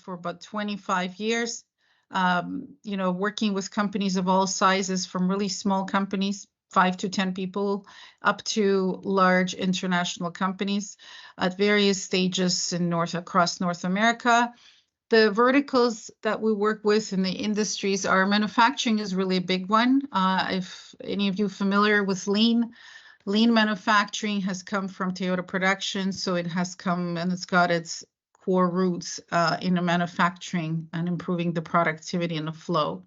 for about 25 years, working with companies of all sizes, from really small companies, 5 to 10 people, up to large international companies at various stages across North America. The verticals that we work with in the industries are manufacturing is really a big one. If any of you familiar with lean manufacturing has come from Toyota Production, so it has come and it's got its core roots in the manufacturing and improving the productivity and the flow.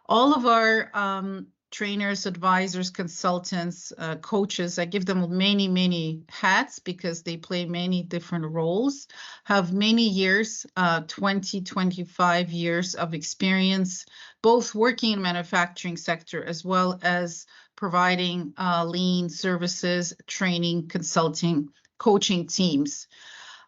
All of our trainers, advisors, consultants, coaches, I give them many, many hats because they play many different roles, have many years, 20, 25 years of experience, both working in manufacturing sector as well as providing lean services, training, consulting, coaching teams.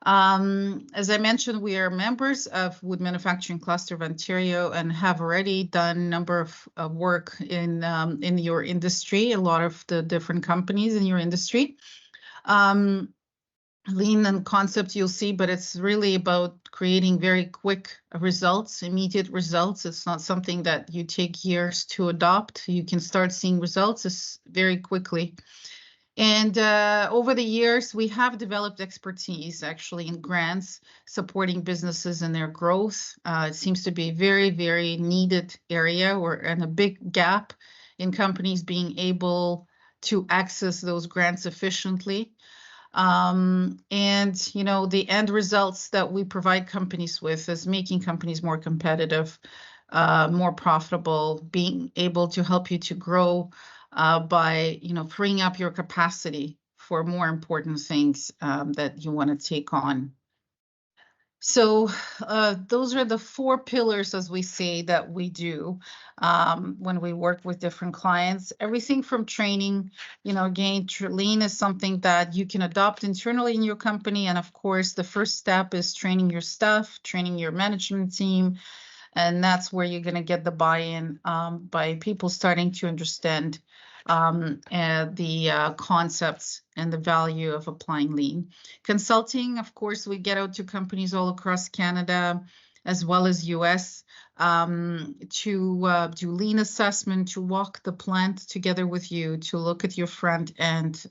As I mentioned, we are members of Wood Manufacturing Cluster of Ontario and have already done a number of work in your industry, a lot of the different companies in your industry. Lean and concept you'll see, but it's really about creating very quick results, immediate results. It's not something that you take years to adopt. You can start seeing results very quickly. And over the years, we have developed expertise actually in grants, supporting businesses in their growth. It seems to be a very, very needed area and a big gap in companies being able to access those grants efficiently. And, the end results that we provide companies with is making companies more competitive, more profitable, being able to help you to grow by, freeing up your capacity for more important things that you want to take on. So those are the 4 pillars, as we say, that we do when we work with different clients. Everything from training, again, lean is something that you can adopt internally in your company. And of course, the first step is training your staff, training your management team. And that's where you're going to get the buy-in by people starting to understand the concepts and the value of applying lean. Consulting, of course, we get out to companies all across Canada as well as US to do lean assessment, to walk the plant together with you, to look at your front end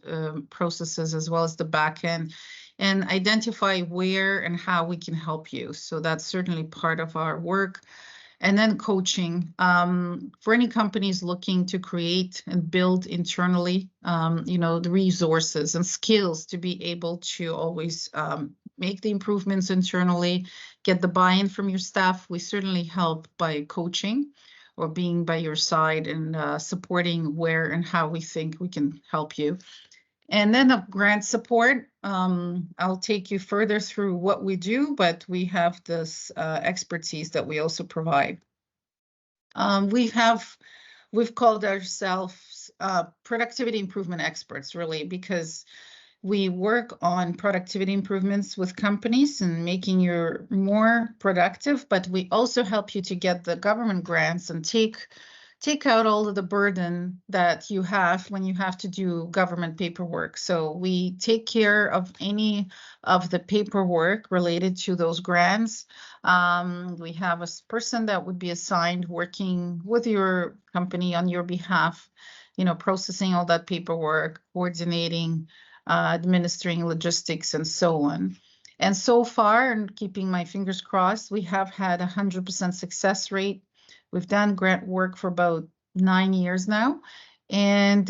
processes as well as the back end, and identify where and how we can help you. So that's certainly part of our work. And then coaching for any companies looking to create and build internally, the resources and skills to be able to always make the improvements internally, get the buy-in from your staff. We certainly help by coaching or being by your side and supporting where and how we think we can help you. And then grant support. I'll take you further through what we do, but we have this expertise that we also provide. We've called ourselves productivity improvement experts, really, because we work on productivity improvements with companies and making you more productive, but we also help you to get the government grants and take out all of the burden that you have when you have to do government paperwork. So we take care of any of the paperwork related to those grants. We have a person that would be assigned working with your company on your behalf, processing all that paperwork, coordinating, administering logistics, and so on. And so far, and keeping my fingers crossed, we have had 100% success rate. We've done grant work for about 9 years now. And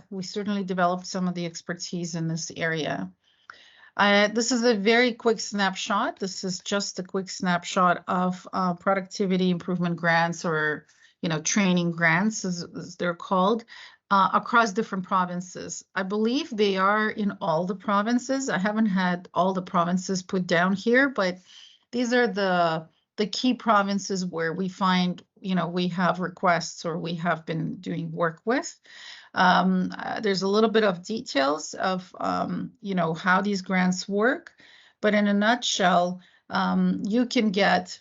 we certainly developed some of the expertise in this area. This is a very quick snapshot. This is just a quick snapshot of productivity improvement grants, or, training grants, as they're called, across different provinces. I believe they are in all the provinces. I haven't had all the provinces put down here, but these are the key provinces where we find, we have requests or we have been doing work with. There's a little bit of details of, how these grants work. But in a nutshell, you can get,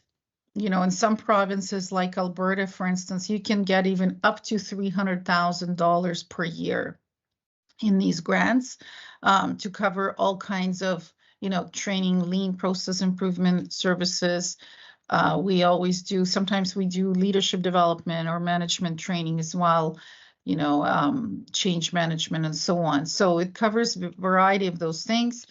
in some provinces like Alberta, for instance, you can get even up to $300,000 per year in these grants to cover all kinds of training, lean process improvement services. We always do, sometimes we do leadership development or management training as well, change management and so on. So it covers a variety of those things.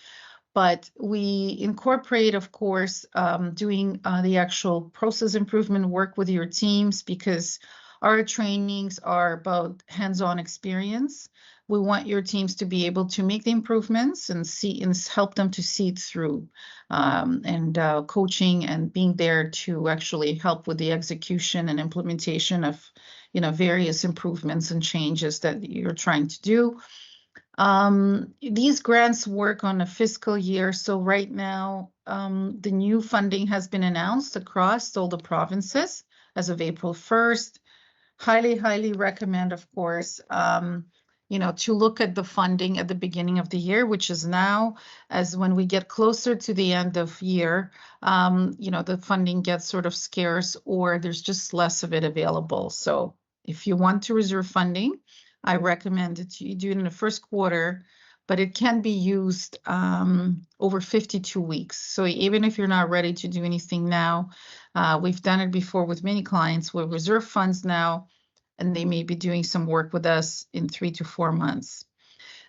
But we incorporate, of course, doing the actual process improvement work with your teams, because our trainings are about hands-on experience. We want your teams to be able to make the improvements and help them to see it through, and coaching and being there to actually help with the execution and implementation of, various improvements and changes that you're trying to do. These grants work on a fiscal year. So right now, the new funding has been announced across all the provinces as of April 1st. Highly, highly recommend, of course, to look at the funding at the beginning of the year, which is now, as when we get closer to the end of year, the funding gets sort of scarce, or there's just less of it available. So if you want to reserve funding, I recommend that you do it in the first quarter, but it can be used over 52 weeks. So even if you're not ready to do anything now, we've done it before with many clients. We'll reserve funds now, and they may be doing some work with us in 3 to 4 months.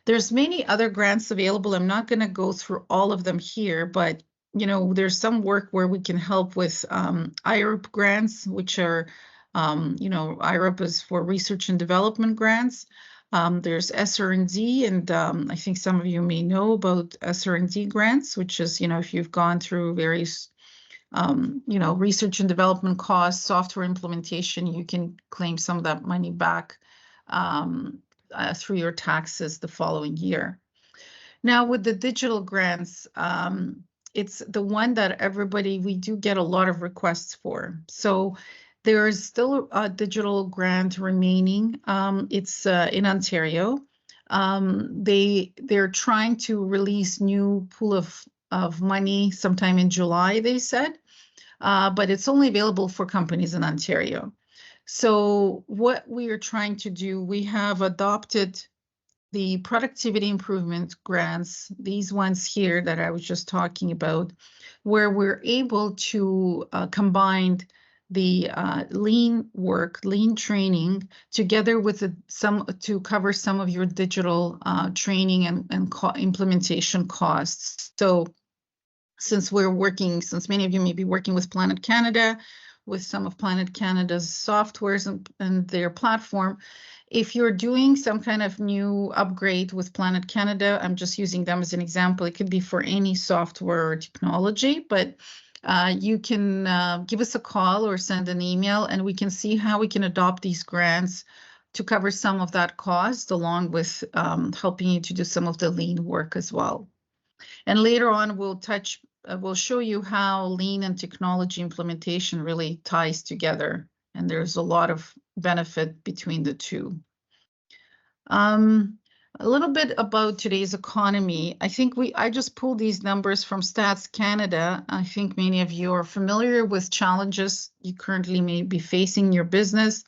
There's many other grants available. I'm not going to go through all of them here, but there's some work where we can help with IRP grants, which are IRP is for research and development grants. There's SR&D, and I think some of you may know about SR&D grants, which is, if you've gone through various, research and development costs, software implementation, you can claim some of that money back through your taxes the following year. Now, with the digital grants, it's the one that we do get a lot of requests for. So there is still a digital grant remaining. It's in Ontario. They're trying to release new pool of money sometime in July, they said, but it's only available for companies in Ontario. So what we are trying to do, we have adopted the productivity improvement grants, these ones here that I was just talking about, where we're able to combine the lean work, lean training, together with to cover some of your digital training and implementation costs. So since many of you may be working with Planit Canada, with some of Planit Canada's softwares and their platform, if you're doing some kind of new upgrade with Planit Canada, I'm just using them as an example. It could be for any software or technology, but you can give us a call or send an email, and we can see how we can adopt these grants to cover some of that cost, along with helping you to do some of the lean work as well. And later on, we'll show you how lean and technology implementation really ties together, and there's a lot of benefit between the two. A little bit about today's economy. I think I just pulled these numbers from Stats Canada. I think many of you are familiar with challenges you currently may be facing in your business.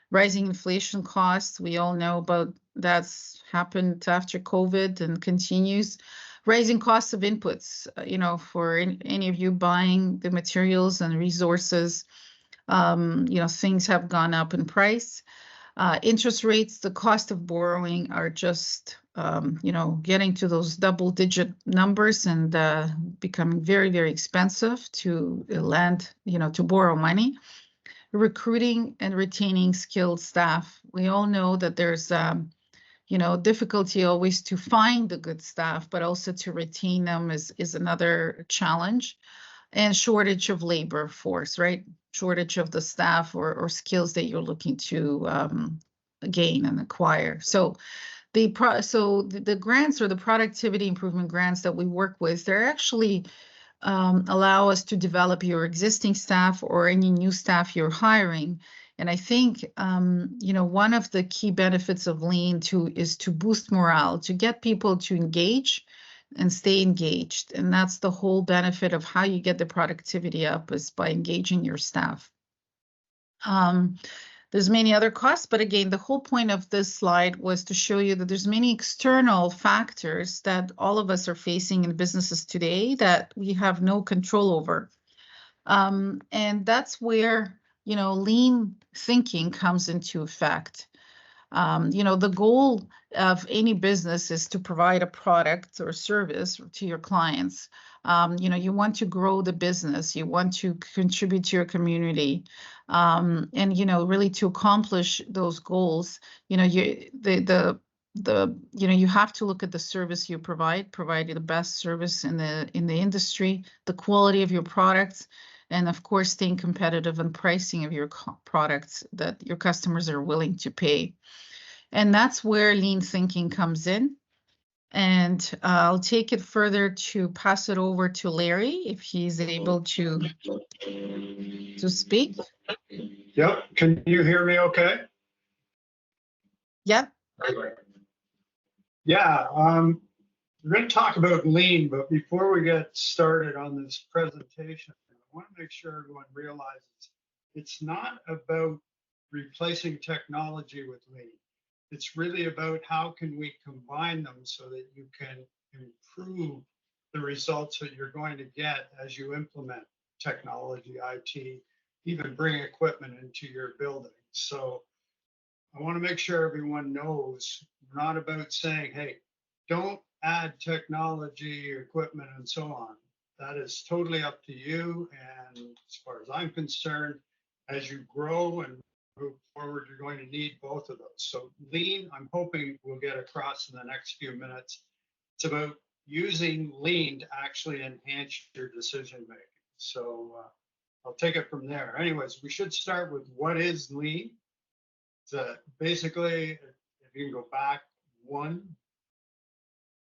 Rising inflation costs, we all know about that's happened after COVID and continues. Rising costs of inputs, for any of you buying the materials and resources, things have gone up in price. Interest rates, the cost of borrowing are just, getting to those double-digit numbers and becoming very, very expensive to lend, to borrow money. Recruiting and retaining skilled staff. We all know that there's, difficulty always to find the good staff, but also to retain them is another challenge. And shortage of labor force, right? Shortage of the staff or skills that you're looking to gain and acquire. So the grants, or the productivity improvement grants that we work with, they're actually allow us to develop your existing staff or any new staff you're hiring. And I think, one of the key benefits of lean is to boost morale, to get people to engage and stay engaged. And that's the whole benefit of how you get the productivity up, is by engaging your staff. There's many other costs, but again, the whole point of this slide was to show you that there's many external factors that all of us are facing in businesses today that we have no control over. And that's where, lean thinking comes into effect. The goal of any business is to provide a product or service to your clients. You want to grow the business, you want to contribute to your community, and really to accomplish those goals. You have to look at the service you provide the best service in the industry, the quality of your products, and of course staying competitive on pricing of your products that your customers are willing to pay. And that's where lean thinking comes in. And I'll take it further to pass it over to Larry if he's able to speak. Yep. Can you hear me okay? Yep. Yeah. We're going to talk about lean, but before we get started on this presentation, I want to make sure everyone realizes it's not about replacing technology with lean. It's really about how can we combine them so that you can improve the results that you're going to get as you implement technology, IT, even bring equipment into your building. So I want to make sure everyone knows we're not about saying, hey, don't add technology, equipment, and so on. That is totally up to you. And as far as I'm concerned, as you grow and move forward, you're going to need both of those. So lean, I'm hoping we'll get across in the next few minutes. It's about using lean to actually enhance your decision making. So I'll take it from there. Anyways, we should start with what is lean. So basically, if you can go back one,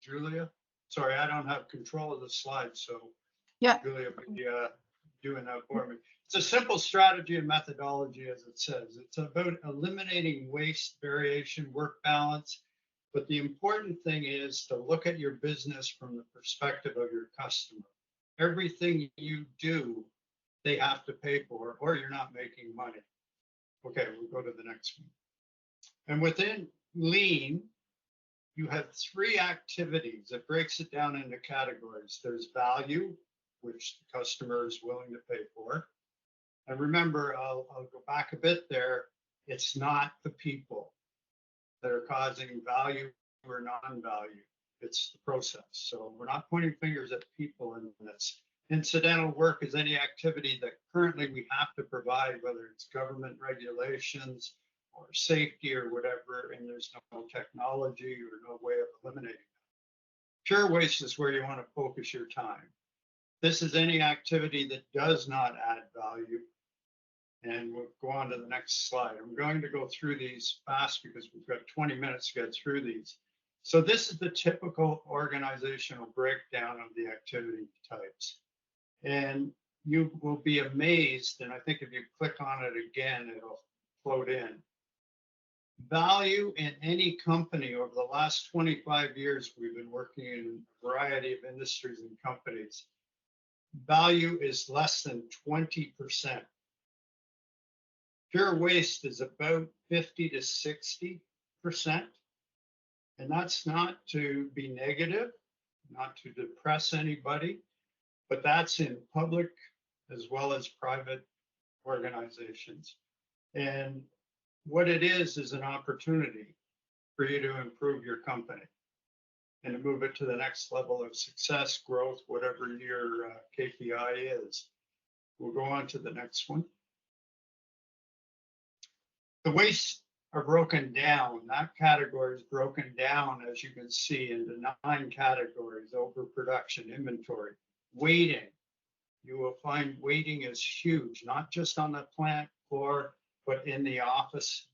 Julia. Sorry, I don't have control of the slide, so yeah, Julia will be doing that for me. It's a simple strategy and methodology, as it says. It's about eliminating waste, variation, work balance. But the important thing is to look at your business from the perspective of your customer. Everything you do, they have to pay for, or you're not making money. Okay, we'll go to the next one. And within lean, you have three activities. It breaks it down into categories. There's value, which the customer is willing to pay for. And remember, I'll go back a bit there. It's not the people that are causing value or non-value. It's the process. So we're not pointing fingers at people in this. Incidental work is any activity that currently we have to provide, whether it's government regulations or safety or whatever, and there's no technology or no way of eliminating it. Pure waste is where you want to focus your time. This is any activity that does not add value. And we'll go on to the next slide. I'm going to go through these fast because we've got 20 minutes to get through these. So this is the typical organizational breakdown of the activity types. And you will be amazed, and I think if you click on it again, it'll float in. Value in any company over the last 25 years, we've been working in a variety of industries and companies. Value is less than 20%. Pure waste is about 50 to 60%. And that's not to be negative, not to depress anybody, but that's in public as well as private organizations. And what it is an opportunity for you to improve your company and to move it to the next level of success, growth, whatever your KPI is. We'll go on to the next one. The wastes are broken down. That category is broken down, as you can see, into 9 categories: overproduction, inventory, weighting. You will find weighting is huge, not just on the plant floor, but in the office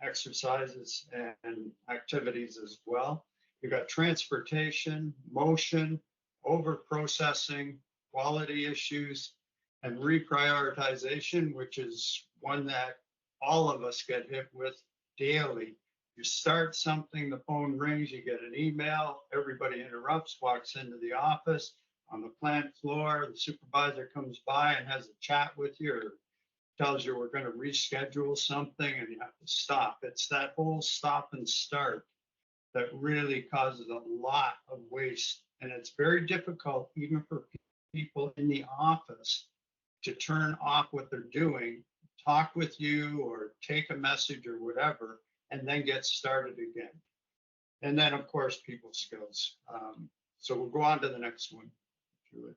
exercises and activities as well. You've got transportation, motion, over-processing, quality issues, and reprioritization, which is one that all of us get hit with daily. You start something, the phone rings, you get an email, everybody interrupts, walks into the office. On the plant floor, the supervisor comes by and has a chat with you or tells you we're going to reschedule something and you have to stop. It's that whole stop and start that really causes a lot of waste. And it's very difficult, even for people in the office, to turn off what they're doing, talk with you or take a message or whatever, and then get started again. And then, of course, people skills. So we'll go on to the next one, Julie.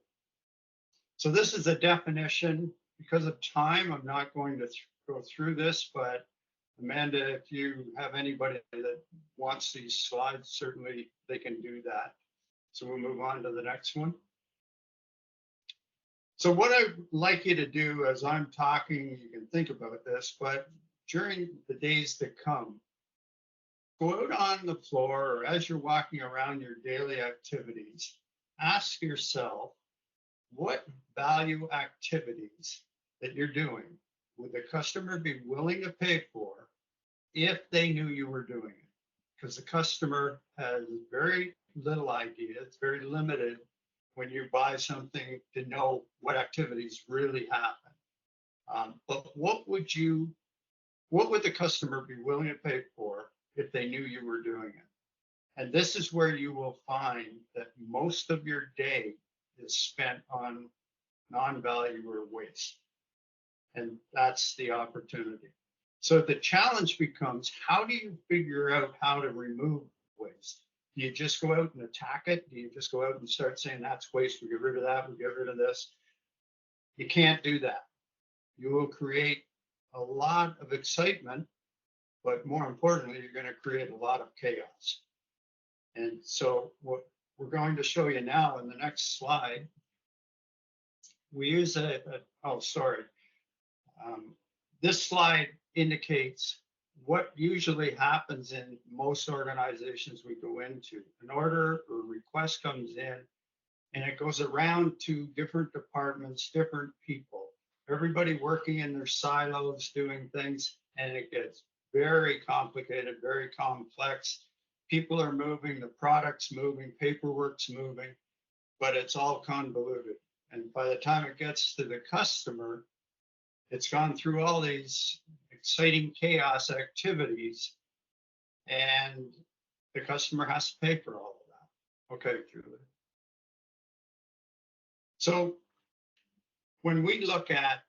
So this is a definition. Because of time, I'm not going to go through this, but Amanda, if you have anybody that wants these slides, certainly they can do that. So we'll move on to the next one. So what I'd like you to do as I'm talking, you can think about this, but during the days to come, go out on the floor or as you're walking around your daily activities, ask yourself, what value activities that you're doing would the customer be willing to pay for if they knew you were doing it? Because the customer has very little idea. It's very limited when you buy something to know what activities really happen. But what would the customer be willing to pay for if they knew you were doing it? And this is where you will find that most of your day is spent on non-value or waste. And that's the opportunity. So the challenge becomes, how do you figure out how to remove waste? Do you just go out and attack it? Do you just go out and start saying that's waste, we get rid of that, we get rid of this? You can't do that. You will create a lot of excitement, but more importantly, you're going to create a lot of chaos. And so what we're going to show you now in the next slide, we use this slide indicates what usually happens in most organizations we go into. An order or request comes in and it goes around to different departments, different people, everybody working in their silos doing things, and it gets very complicated, very complex. People are moving, the product's moving, paperwork's moving, but it's all convoluted. And by the time it gets to the customer, it's gone through all these exciting chaos activities, and the customer has to pay for all of that. Okay, Julie. So when we look at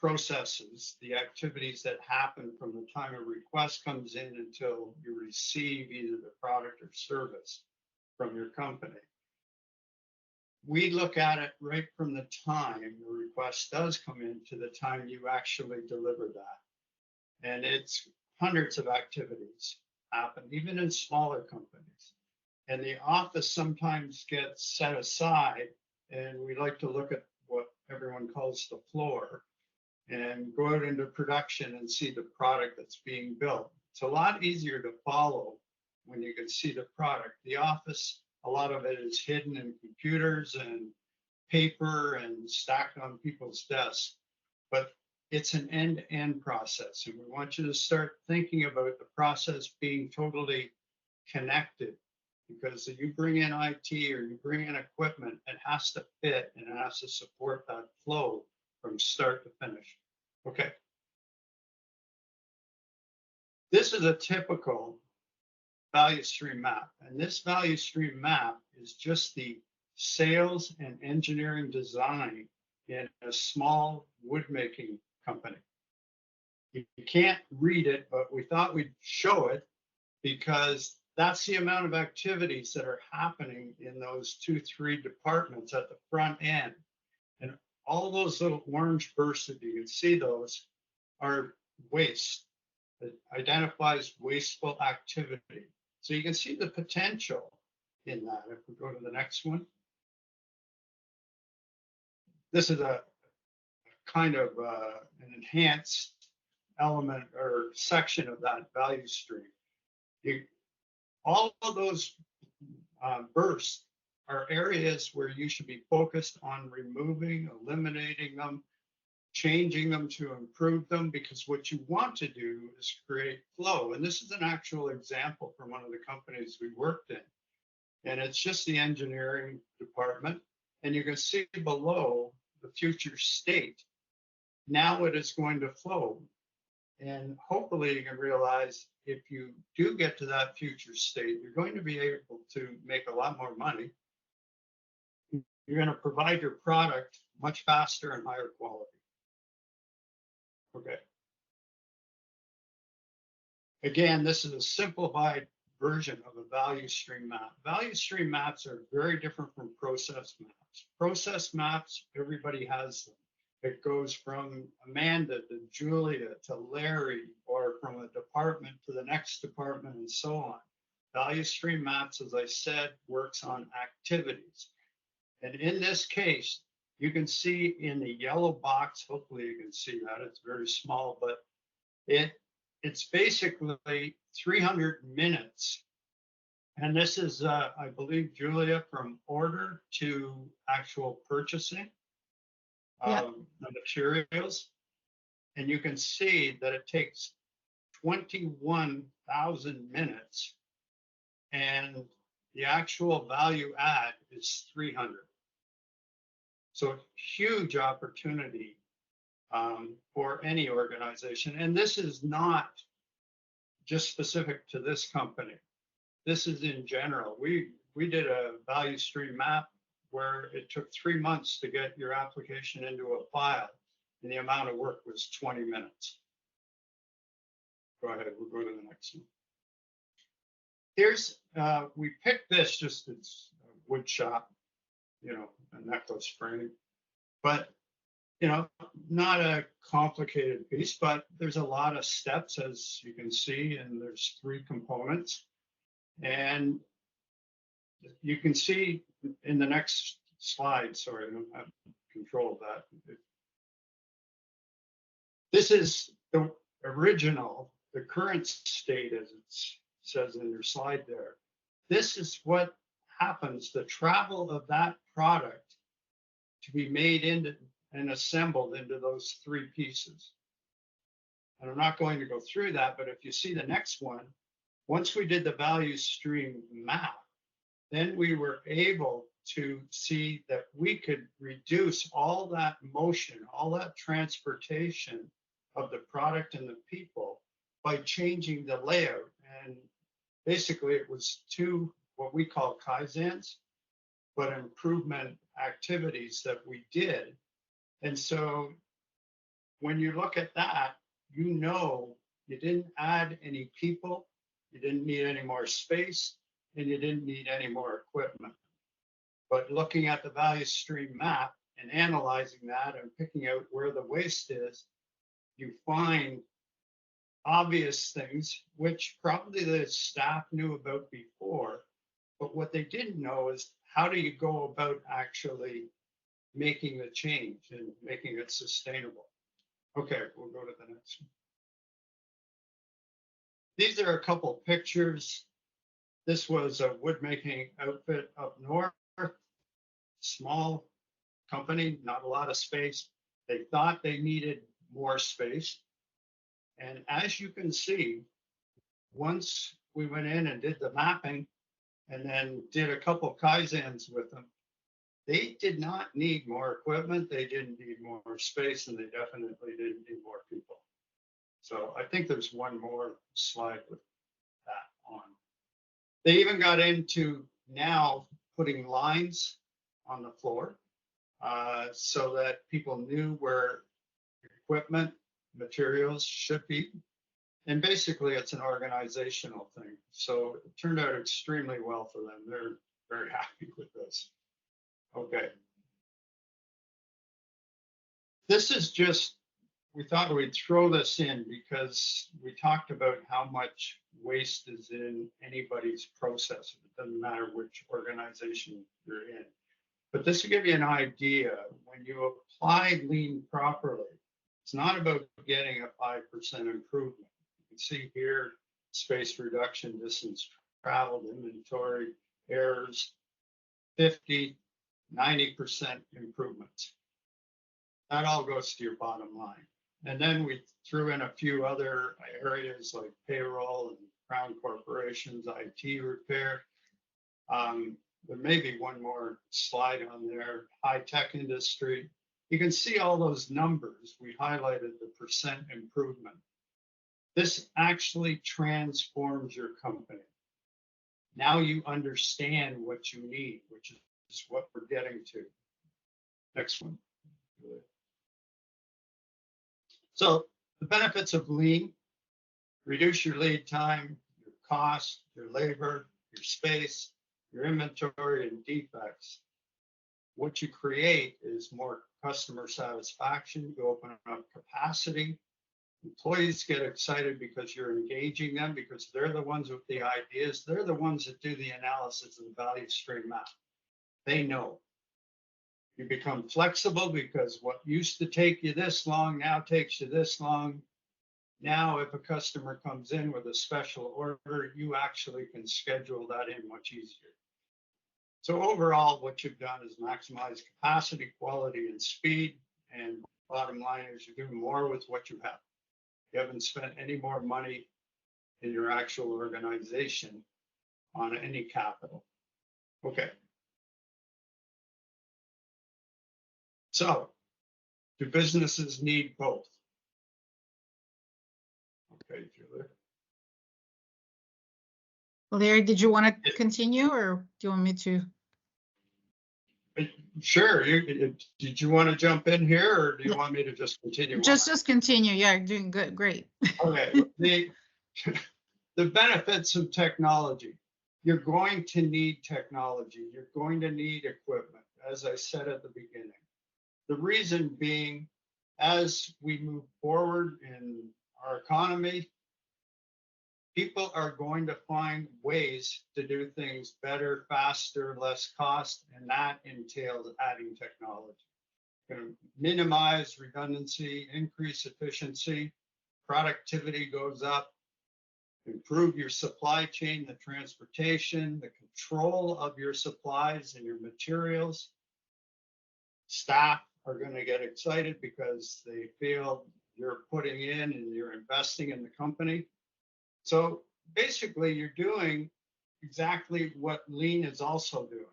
processes, the activities that happen from the time a request comes in until you receive either the product or service from your company, we look at it right from the time the request does come in to the time you actually deliver that. And it's hundreds of activities happen, even in smaller companies. And the office sometimes gets set aside, and we like to look at what everyone calls the floor and go out into production and see the product that's being built. It's a lot easier to follow when you can see the product. The office, a lot of it is hidden in computers and paper and stacked on people's desks, but it's an end-to-end process. And we want you to start thinking about the process being totally connected, because if you bring in IT or you bring in equipment, it has to fit and it has to support that flow from start to finish. Okay. This is a typical value stream map. And this value stream map is just the sales and engineering design in a small wood making company. You can't read it, but we thought we'd show it because that's the amount of activities that are happening in those 2-3 departments at the front end. And all those little orange bursts, if you can see those, are waste. It identifies wasteful activity. So you can see the potential in that. If we go to the next one. This is a kind of an enhanced element or section of that value stream. All of those bursts are areas where you should be focused on removing, eliminating them, changing them to improve them, because what you want to do is create flow. And this is an actual example from one of the companies we worked in. And it's just the engineering department. And you can see below the future state. now it is going to flow. And hopefully you can realize if you do get to that future state, you're going to be able to make a lot more money. You're going to provide your product much faster and higher quality. Okay. Again, this is a simplified version of a value stream map. Value stream maps are very different from process maps. Process maps, everybody has them. It goes from Amanda to Julia to Larry, or from a department to the next department, and so on. Value stream maps, as I said, works on activities. And in this case, you can see in the yellow box, hopefully you can see that, it's very small, but it's basically 300 minutes. And this is, I believe, Julia, from order to actual purchasing the materials. And you can see that it takes 21,000 minutes, and the actual value add is 300. So huge opportunity for any organization. And this is not just specific to this company. This is in general. We did a value stream map where it took 3 months to get your application into a file, and the amount of work was 20 minutes. Go ahead, we'll go to the next one. Here's, we picked this just as a wood shop, you know, a necklace frame, but, you know, not a complicated piece, but there's a lot of steps, as you can see, and there's 3 components. And you can see in the next slide, sorry, I don't have control of that. This is the original, the current state, as it says in your slide there. This is what happens, the travel of that product to be made into and assembled into those 3 pieces. And I'm not going to go through that, but if you see the next one, once we did the value stream map, then we were able to see that we could reduce all that motion, all that transportation of the product and the people by changing the layout. And basically it was 2, what we call Kaizens, but improvement activities that we did. And so when you look at that, you know, you didn't add any people, you didn't need any more space, and you didn't need any more equipment. But looking at the value stream map and analyzing that and picking out where the waste is, you find obvious things, which probably the staff knew about before, but what they didn't know is how do you go about actually making the change and making it sustainable. Okay, we'll go to the next one. These are a couple pictures. This was a wood making outfit up north, small company, not a lot of space. They thought they needed more space. And as you can see, once we went in and did the mapping and then did a couple Kaizens with them, they did not need more equipment, they didn't need more space, and they definitely didn't need more people. So I think there's one more slide with that on. They even got into now putting lines on the floor so that people knew where equipment, materials should be. And basically it's an organizational thing. So it turned out extremely well for them. They're very happy with this. Okay. This is just, we thought we'd throw this in because we talked about how much waste is in anybody's process. It doesn't matter which organization you're in. But this will give you an idea. When you apply lean properly, it's not about getting a 5% improvement. You can see here, space reduction, distance traveled, inventory, errors, 50, 90% improvements. That all goes to your bottom line. And then we threw in a few other areas like payroll and crown corporations, IT repair. There may be one more slide on there, high tech industry. You can see all those numbers. We highlighted the percent improvement. This actually transforms your company. Now you understand what you need, which is what we're getting to. Next one. So the benefits of lean: reduce your lead time, your cost, your labor, your space, your inventory, and defects. What you create is more customer satisfaction. You open up capacity. Employees get excited because you're engaging them, because they're the ones with the ideas. They're the ones that do the analysis of the value stream map. They know. You become flexible because what used to take you this long now takes you this long. Now, if a customer comes in with a special order, you actually can schedule that in much easier. So overall, what you've done is maximize capacity, quality, and speed. And bottom line is you're doing more with what you have. You haven't spent any more money in your actual organization on any capital. Okay. So, do businesses need both? Okay, Julia. Larry, did you want to continue, or do you want me to? Sure. Did you want to jump in here, or do you want me to just continue? Just continue. Yeah, you're doing good. Great. Okay. The benefits of technology. You're going to need technology. You're going to need equipment, as I said at the beginning. The reason being, as we move forward in our economy, people are going to find ways to do things better, faster, less cost, and that entails adding technology. Going to minimize redundancy, increase efficiency, productivity goes up, improve your supply chain, the transportation, the control of your supplies and your materials. Staff are going to get excited because they feel you're putting in and you're investing in the company. So basically, you're doing exactly what lean is also doing.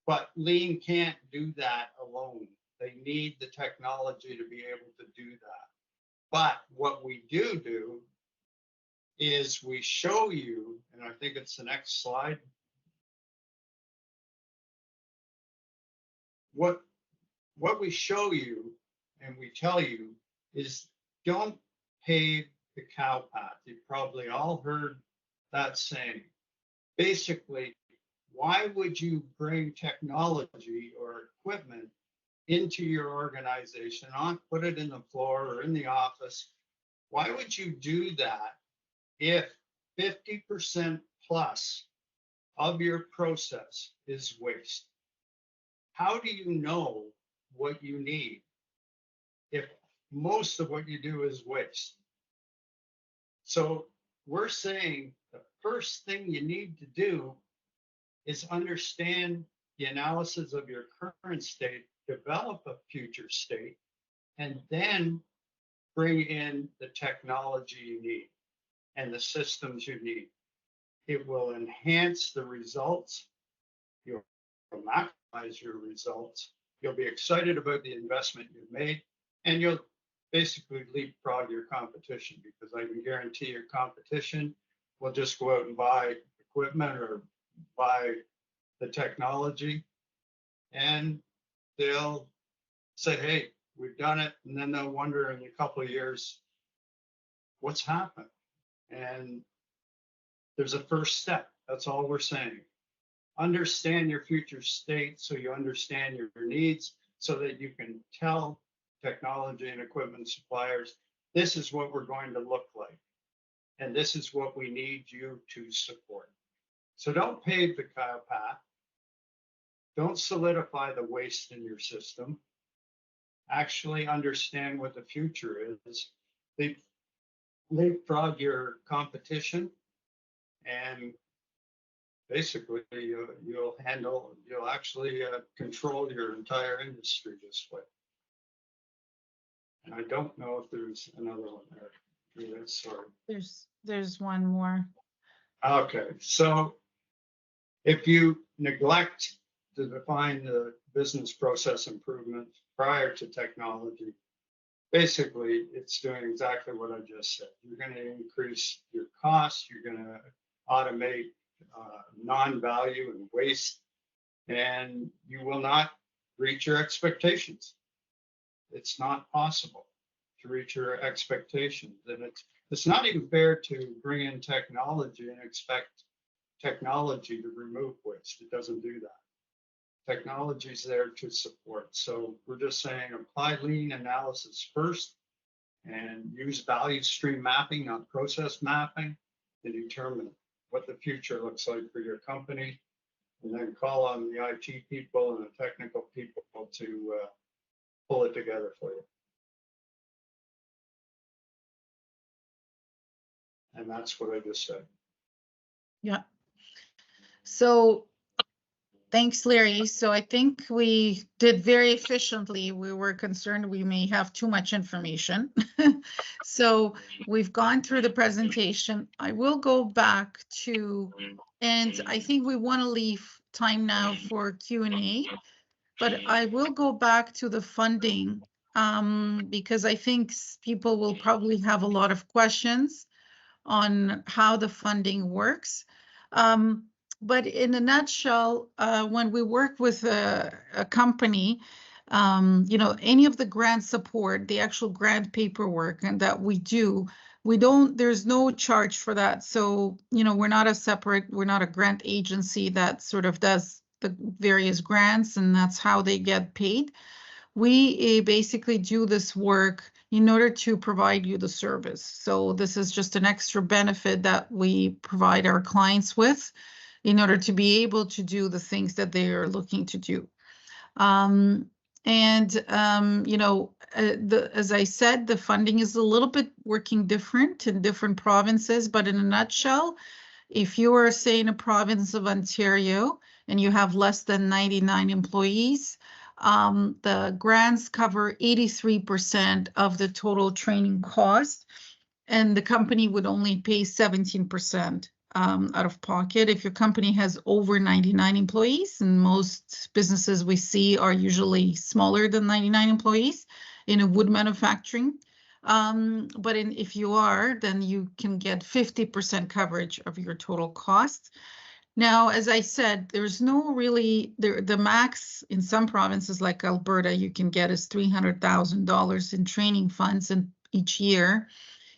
But lean can't do that alone. They need the technology to be able to do that. But what we do is we show you, and I think it's the next slide, what we show you and we tell you is don't pave the cow path. You've probably all heard that saying. Basically, why would you bring technology or equipment into your organization, put it in the floor or in the office? Why would you do that if 50% plus of your process is waste? How do you know what you need if most of what you do is waste? So we're saying the first thing you need to do is understand the analysis of your current state, develop a future state, and then bring in the technology you need and the systems you need. It will enhance the results. You'll maximize your results. You'll be excited about the investment you've made, and you'll basically leapfrog your competition, because I can guarantee your competition will just go out and buy equipment or buy the technology, and they'll say, hey, we've done it. And then they'll wonder in a couple of years, what's happened? And there's a first step. That's all we're saying. Understand your future state so you understand your needs, so that you can tell technology and equipment suppliers, this is what we're going to look like. And this is what we need you to support. So don't pave the cow path. Don't solidify the waste in your system. Actually understand what the future is. Leapfrog your competition, and basically you'll actually control your entire industry this way. And I don't know if there's another one there. Yeah, sorry. There's one more. Okay, so if you neglect to define the business process improvements prior to technology, basically it's doing exactly what I just said. You're going to increase your costs, you're going to automate non-value and waste, and you will not reach your expectations. It's not possible to reach your expectations. And it's not even fair to bring in technology and expect technology to remove waste. It doesn't do that. Technology is there to support. So we're just saying apply lean analysis first and use value stream mapping, not process mapping, to determine what the future looks like for your company. And then call on the IT people and the technical people to pull it together for you. And that's what I just said. Yeah. So thanks, Larry. So I think we did very efficiently. We were concerned we may have too much information. So we've gone through the presentation. I will go back to, and I think we want to leave time now for Q&A, but I will go back to the funding because I think people will probably have a lot of questions on how the funding works. But in a nutshell, when we work with a company, any of the grant support, the actual grant paperwork and that we do, there's no charge for that. So, we're not a grant agency that sort of does the various grants and that's how they get paid. We basically do this work in order to provide you the service. So this is just an extra benefit that we provide our clients with in order to be able to do the things that they are looking to do. As I said, the funding is a little bit working different in different provinces, but in a nutshell, if you are, say, in a province of Ontario and you have less than 99 employees, the grants cover 83% of the total training cost, and the company would only pay 17% out of pocket. If your company has over 99 employees, and most businesses we see are usually smaller than 99 employees in a wood manufacturing. But if you are, then you can get 50% coverage of your total costs. Now, as I said, there's no really, the max in some provinces like Alberta you can get is $300,000 in training funds each year.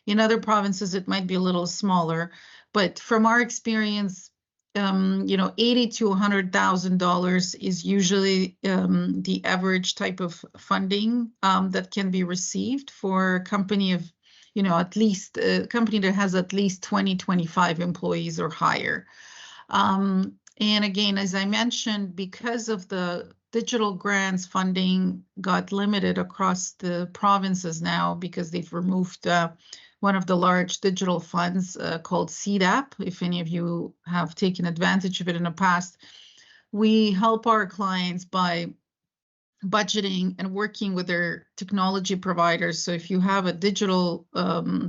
In other provinces, it might be a little smaller. But from our experience, $80,000 to $100,000 is usually the average type of funding that can be received for a company of, at least a company that has at least 20, 25 employees or higher. And again, as I mentioned, because of the digital grants funding got limited across the provinces now because they've removed one of the large digital funds called CDAP. If any of you have taken advantage of it in the past, we help our clients by budgeting and working with their technology providers. So if you have a digital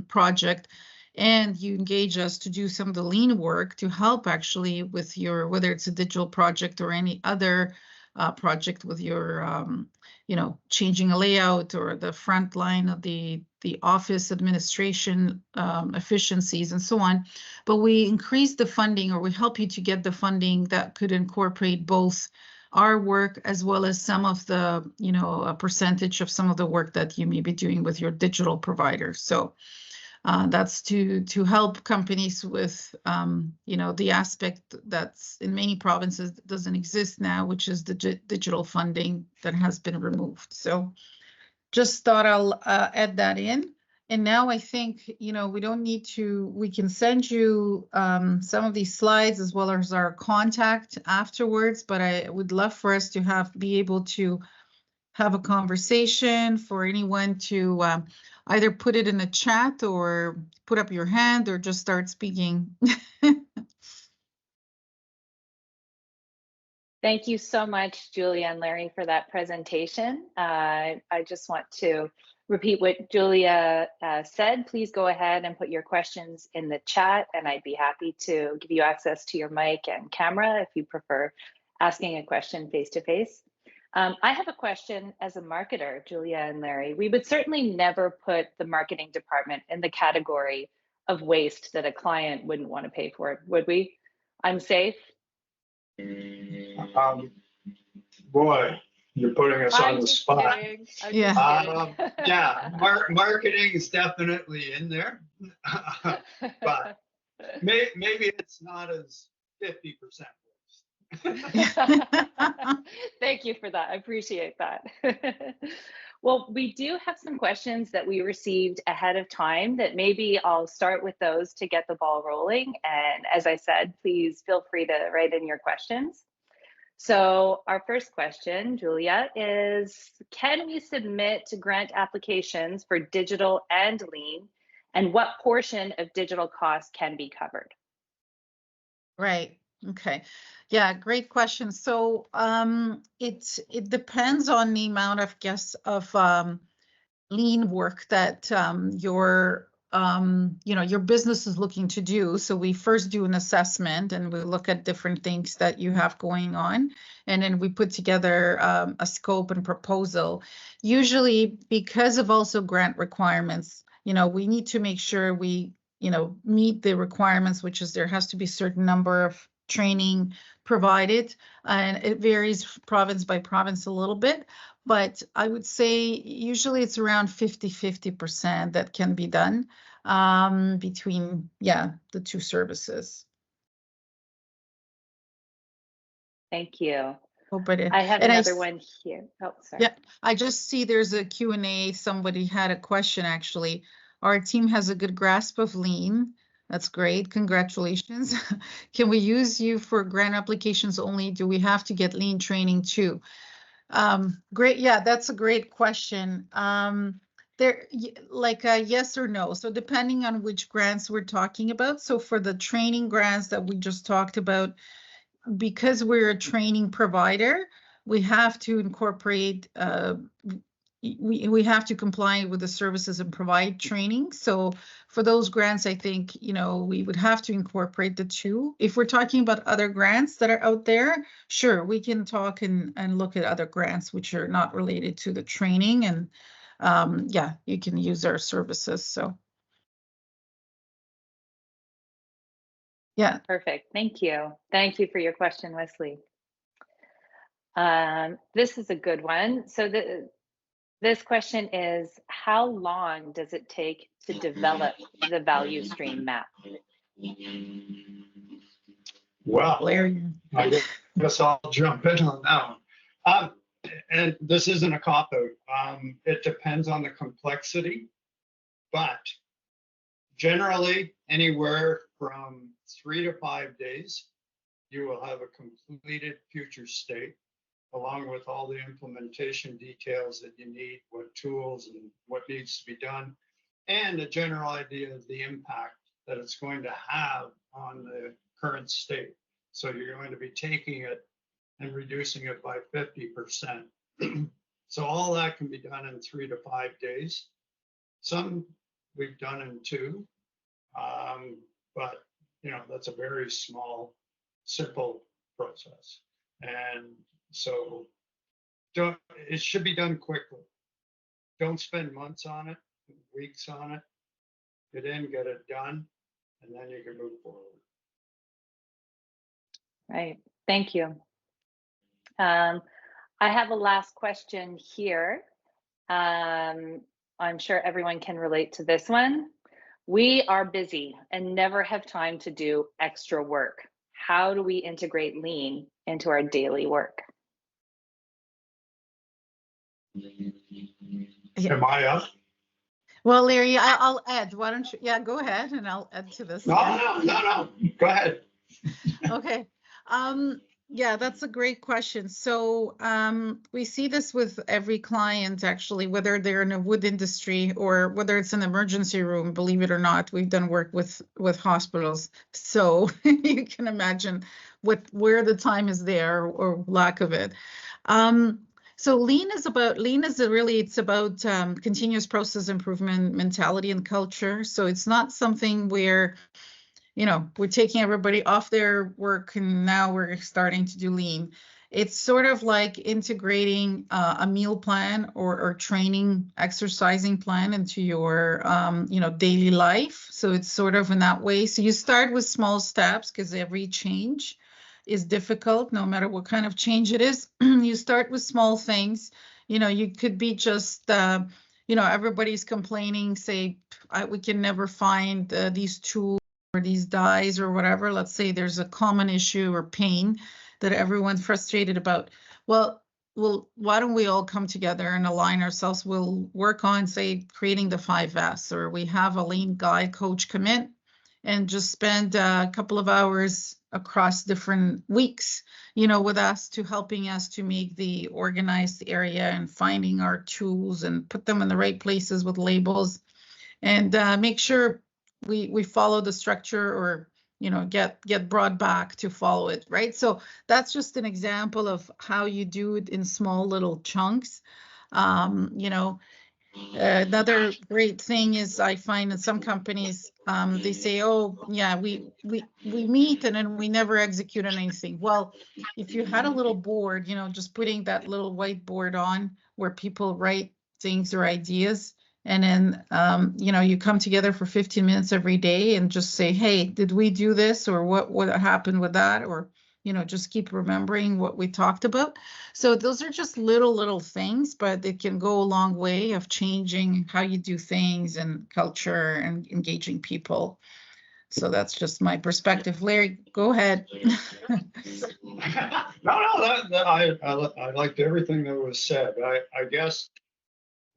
project and you engage us to do some of the lean work to help actually with whether it's a digital project or any other project with your, changing a layout or the front line of the office administration efficiencies and so on. But we increase the funding, or we help you to get the funding that could incorporate both our work as well as some of the, a percentage of some of the work that you may be doing with your digital provider. So that's to help companies with, the aspect that's in many provinces that doesn't exist now, which is the digital funding that has been removed. So just thought I'll add that in. And now I think, we don't need to, we can send you some of these slides as well as our contact afterwards, but I would love for us to be able to have a conversation, for anyone to either put it in the chat or put up your hand or just start speaking. Thank you so much, Julia and Larry, for that presentation. I just want to repeat what Julia said. Please go ahead and put your questions in the chat, and I'd be happy to give you access to your mic and camera if you prefer asking a question face to face. I have a question as a marketer, Julia and Larry. We would certainly never put the marketing department in the category of waste that a client wouldn't want to pay for, would we? I'm safe. Boy, you're putting us on I'm the just spot. kidding. I'm Yeah. just kidding. Yeah, marketing is definitely in there, but maybe it's not as 50% waste. Thank you for that. I appreciate that. Well, we do have some questions that we received ahead of time that maybe I'll start with those to get the ball rolling. And as I said, please feel free to write in your questions. So our first question, Julia, is can we submit grant applications for digital and lean? And what portion of digital costs can be covered? Right. Okay. Yeah, great question. So it depends on the amount of lean work that your business is looking to do. So we first do an assessment and we look at different things that you have going on, and then we put together a scope and proposal. Usually, because of also grant requirements, we need to make sure we meet the requirements, which is there has to be a certain number of training provided, and it varies province by province a little bit, but I would say usually it's around 50% that can be done between the two services. Thank you. But I have another one here. Oh, sorry. Yeah, I just see there's a Q&A. Somebody had a question actually. Our team has a good grasp of lean. That's great. Congratulations. Can we use you for grant applications only? Do we have to get lean training too? Great. Yeah, that's a great question. Yes or no. So depending on which grants we're talking about. So for the training grants that we just talked about, because we're a training provider, we have to incorporate we have to comply with the services and provide training. So for those grants, I think, we would have to incorporate the two. If we're talking about other grants that are out there, sure, we can talk and look at other grants which are not related to the training. And you can use our services. So yeah. Perfect. Thank you. Thank you for your question, Wesley. This is a good one. So this question is, how long does it take to develop the value stream map? Well, I guess I'll jump in on that one. And this isn't a cop-out. It depends on the complexity, but generally anywhere from 3 to 5 days, you will have a completed future state, along with all the implementation details that you need, what tools and what needs to be done, and a general idea of the impact that it's going to have on the current state. So you're going to be taking it and reducing it by 50%. So all that can be done in 3 to 5 days. Some we've done in 2, but that's a very small, simple process. And so it should be done quickly. Don't spend months on it, weeks on it. Get in, get it done, and then you can move forward. Right. Thank you. I have a last question here. I'm sure everyone can relate to this one. We are busy and never have time to do extra work. How do we integrate lean into our daily work? Am I up? Well, Larry, I'll add. Why don't you? Yeah, go ahead, and I'll add to this. No. Go ahead. Okay. Yeah, that's a great question. So we see this with every client, actually, whether they're in a wood industry or whether it's an emergency room. Believe it or not, we've done work with hospitals. So you can imagine where the time is there or lack of it. So lean is about continuous process improvement mentality and culture. So it's not something where we're taking everybody off their work and now we're starting to do lean. It's sort of like integrating a meal plan or training exercising plan into your daily life. So it's sort of in that way. So you start with small steps because every change is difficult, no matter what kind of change it is. You start with small things. You could be just everybody's complaining, say, we can never find these tools or these dyes or whatever. Let's say there's a common issue or pain that everyone's frustrated about. Well, why don't we all come together and align ourselves? We'll work on, say, creating the 5S, or we have a lean guide coach come in and just spend a couple of hours across different weeks, with us, to helping us to make the organized area and finding our tools and put them in the right places with labels, and make sure we follow the structure, or get brought back to follow it, right? So that's just an example of how you do it in small little chunks. Another great thing is I find in some companies, they say, oh, yeah, we meet and then we never execute on anything. Well, if you had a little board, just putting that little whiteboard on where people write things or ideas, and then, you come together for 15 minutes every day and just say, hey, did we do this? Or what happened with that? Or, just keep remembering what we talked about. So those are just little things, but it can go a long way of changing how you do things and culture and engaging people. So that's just my perspective. Larry, go ahead. No, I liked everything that was said. I guess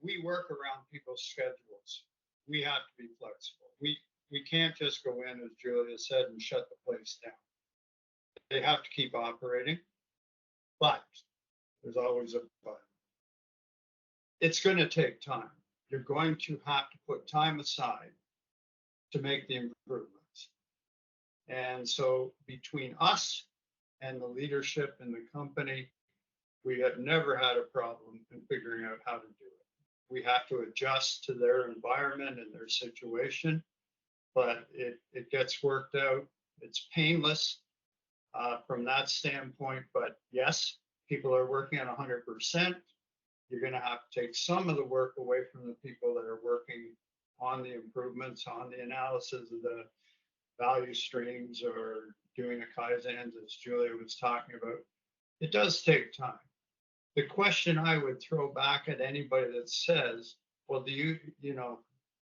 we work around people's schedules. We have to be flexible. We can't just go in, as Julia said, and shut the place down. They have to keep operating, but there's always a but. It's going to take time. You're going to have to put time aside to make the improvements. And so between us and the leadership in the company, we have never had a problem in figuring out how to do it. We have to adjust to their environment and their situation, but it gets worked out. It's painless from that standpoint, but yes, people are working at 100%. You're going to have to take some of the work away from the people that are working on the improvements, on the analysis of the value streams, or doing a Kaizens, as Julia was talking about. It does take time. The question I would throw back at anybody that says, well,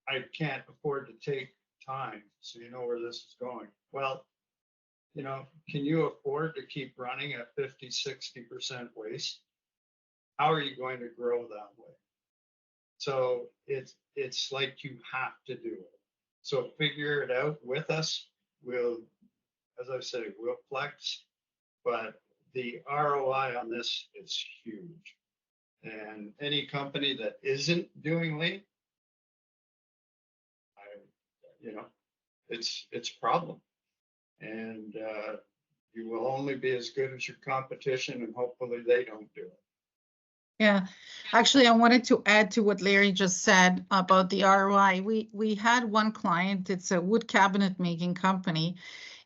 I can't afford to take time, so you know where this is going. Well, can you afford to keep running at 50, 60% waste? How are you going to grow that way? So it's like you have to do it. So figure it out with us. We'll, as I say, we'll flex, but the ROI on this is huge. And any company that isn't doing lean, it's a problem. And you will only be as good as your competition, and hopefully they don't do it. Yeah, actually, I wanted to add to what Larry just said about the ROI. We had one client, it's a wood cabinet making company,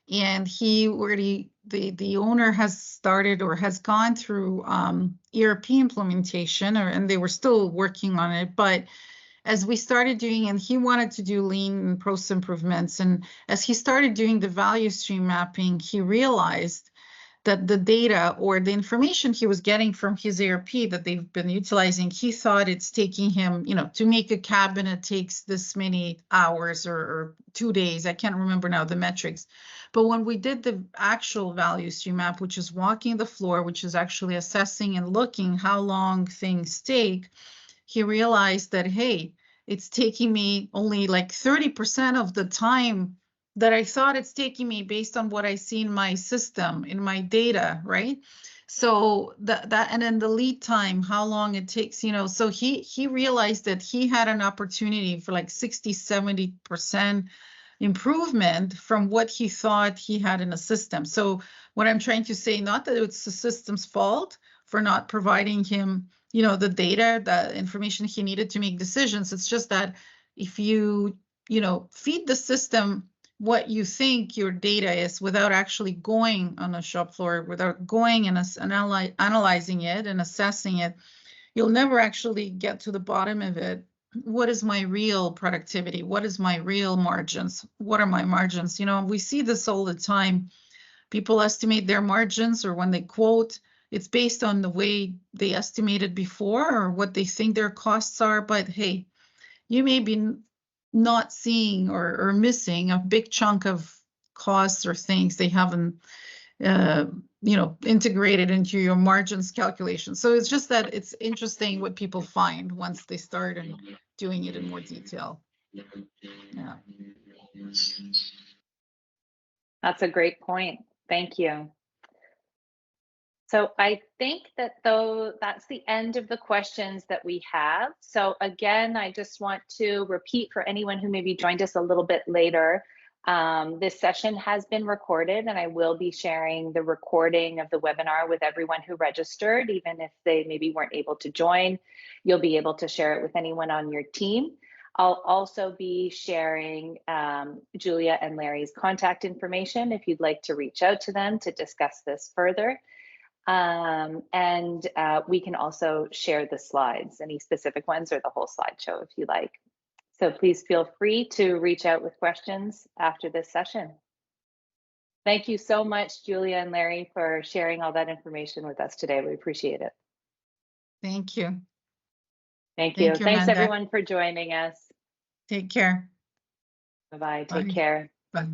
and the owner has started or has gone through ERP implementation, and they were still working on it, but as we started doing, and he wanted to do lean and process improvements, and as he started doing the value stream mapping, he realized that the data or the information he was getting from his ERP that they've been utilizing, he thought it's taking him, to make a cabinet takes this many hours or 2 days. I can't remember now the metrics. But when we did the actual value stream map, which is walking the floor, which is actually assessing and looking how long things take, he realized that, hey, it's taking me only like 30% of the time that I thought it's taking me based on what I see in my system, in my data, right? So that and then the lead time, how long it takes, so he realized that he had an opportunity for like 60, 70% improvement from what he thought he had in a system. So what I'm trying to say, not that it's the system's fault for not providing him, the data, the information he needed to make decisions. It's just that if you, feed the system what you think your data is without actually going on a shop floor, without going and analyzing it and assessing it, you'll never actually get to the bottom of it. What is my real productivity? What is my real margins? What are my margins? You know, we see this all the time. People estimate their margins, or when they quote, it's based on the way they estimated before or what they think their costs are. But hey, you may be not seeing or missing a big chunk of costs or things they haven't integrated into your margins calculation. So it's just that it's interesting what people find once they start and doing it in more detail. Yeah. That's a great point. Thank you. So I think that though that's the end of the questions that we have. So again, I just want to repeat for anyone who maybe joined us a little bit later. This session has been recorded, and I will be sharing the recording of the webinar with everyone who registered, even if they maybe weren't able to join. You'll be able to share it with anyone on your team. I'll also be sharing Julia and Larry's contact information if you'd like to reach out to them to discuss this further. We can also share the slides, any specific ones or the whole slideshow if you like. So please feel free to reach out with questions after this session. Thank you so much, Julia and Larry, for sharing all that information with us today. We appreciate it. Thank you. Thank you. Thanks Amanda. everyone for joining us. Take care. Bye-bye. Take Bye. care. Bye.